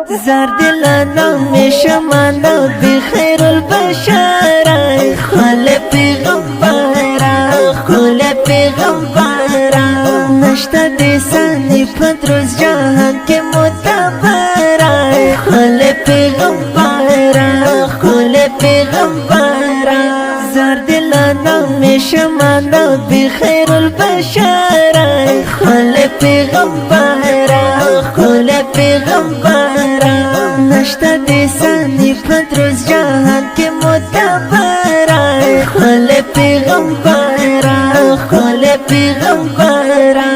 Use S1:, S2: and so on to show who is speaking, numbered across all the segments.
S1: زرد لنا شمانا بخير البشر خل پیغمبرا خل پیغمبرا نشتا دیسانی پدروز جهان کے متبرا خل پیغمبرا خل پیغمبرا زرد لنا شمانا بخير البشر خل پیغمبرا خل پیغمبرا نشتا دیسانی پدروز جهان کے متبرا خل پیغمبرا خل پیغمبرا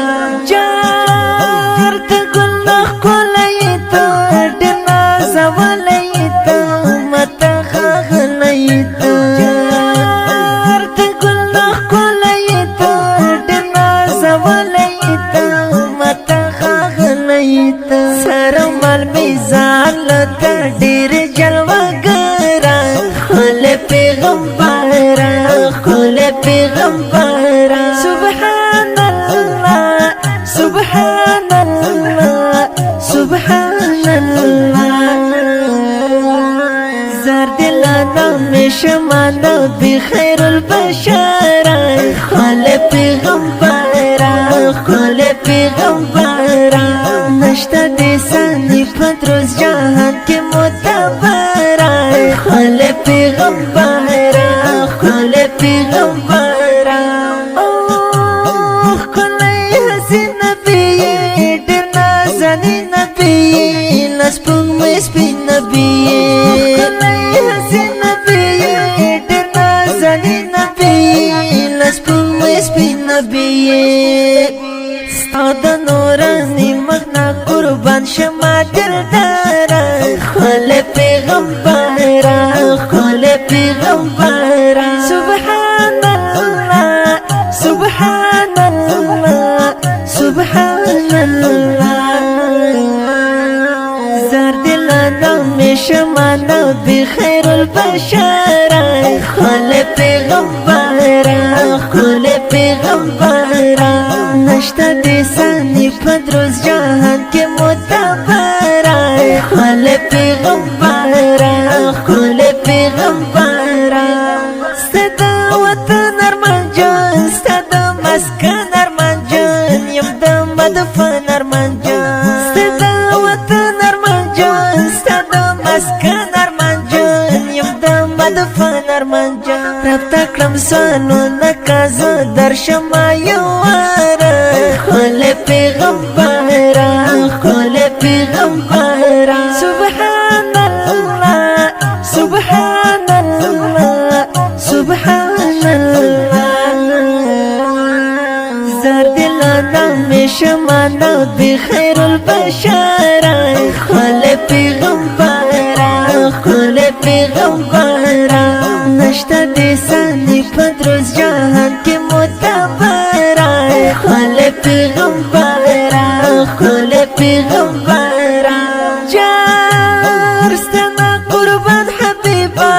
S1: جار تگل نخولیتا ڈنا زولیتا متا خاغلیتا جار تگل نخولیتا ڈنا زولیتا متا خاغلیتا سرمال میزان لتا ډیر جلوګرا خل پیغمبرا خل پیغمبرا سبحان الله سبحان الله سبحان الله زرد لنا شمانا بخير البشر خل پیغمبرا خل پیغمبرا نشتا دیسانی پدروز جهان کے متبرا خل پیغمبرا خل پیغمبرا اوه کلی حسی نبی ډیر نازنی نبی لسپنگ میں سپین نبی کلی حسی نبی ډیر نازنی نبی لسپنگ میں سپین نبی ستاد نورانی مغنا قربان شما دلدارا خل پیغمبرا خل پیغمبرا سبحان الله سبحان الله سبحان الله زرد لنا شمانا بخير البشر خل پیغمبرا خل پیغمبرا نشتا دیسانی پدروز جهان کے متبرا خل پیغمبرا خل پیغمبرا ستا وطن ارمان جان ستا مسکن ارمان جان یم دم بدفن ارمان جان ستا وطن ارمان جان ستا مسکن ارمان جان یم دم بدفن ارمان جان رب تکرم سانو نکازو در شما یوارا خل پیغمبرا خل پیغمبرا سبحان الله سبحان الله سبحان الله زرد لنا شمانا بخير البشر خل پیغمبرا خل پیغمبرا نشتا دیسانی پدروز جهان کے متبرا خل پیغمبرا خل پیغمبرا جار ستنا قربان حبیبا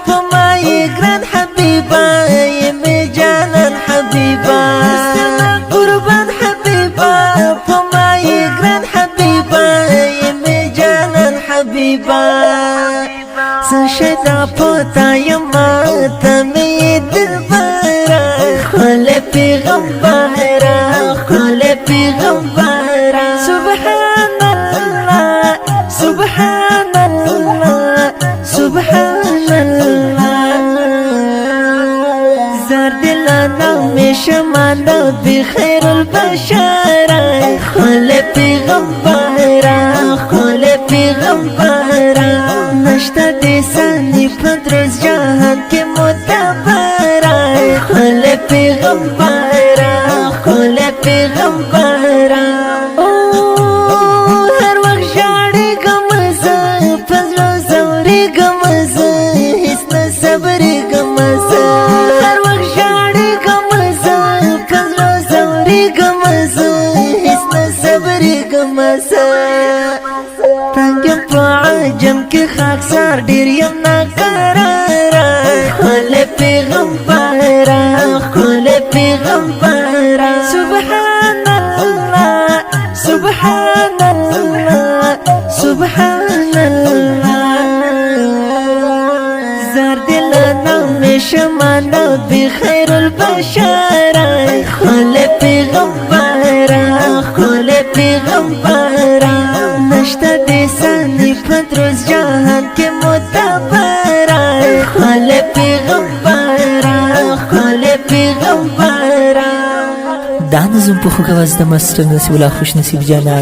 S1: پمائی گران حبیبا یمی جانان حبیبا ستنا قربان حبیبا پمائی گران حبیبا یمی جانان حبیبا سشدا پوتا یما تمی دلبرا خل پیغمبرا خل پیغمبرا سبحان الله سبحان الله سبحان الله زرد لنا شمانا بخير البشر خل پیغمبرا خل پیغمبرا نشتا دیسانی پدروز جهان کے متبرا خل پیغمبرا خل پیغمبرا هر وقت جاڑی گمزا پزلو زوری گمزا حسن صبری گمزا هر وقت جاڑی گمزا پزلو زوری گمزا حسن صبری گمزا تنگم پا عجم کی خاکسار دیر یم ناکارارا خل پیغمبرا خل پیغمبرا سبحان الله سبحان الله سبحان الله زار دل نام شمانا بخير البشر خل پیغمبر خل پیغمبر نشتا دیسانی پدروز جهان کے متبر خل پیغمبر خل پیغمبر دا نظم په خوږ اواز د مستر نصیب الله خوش نصیب جانان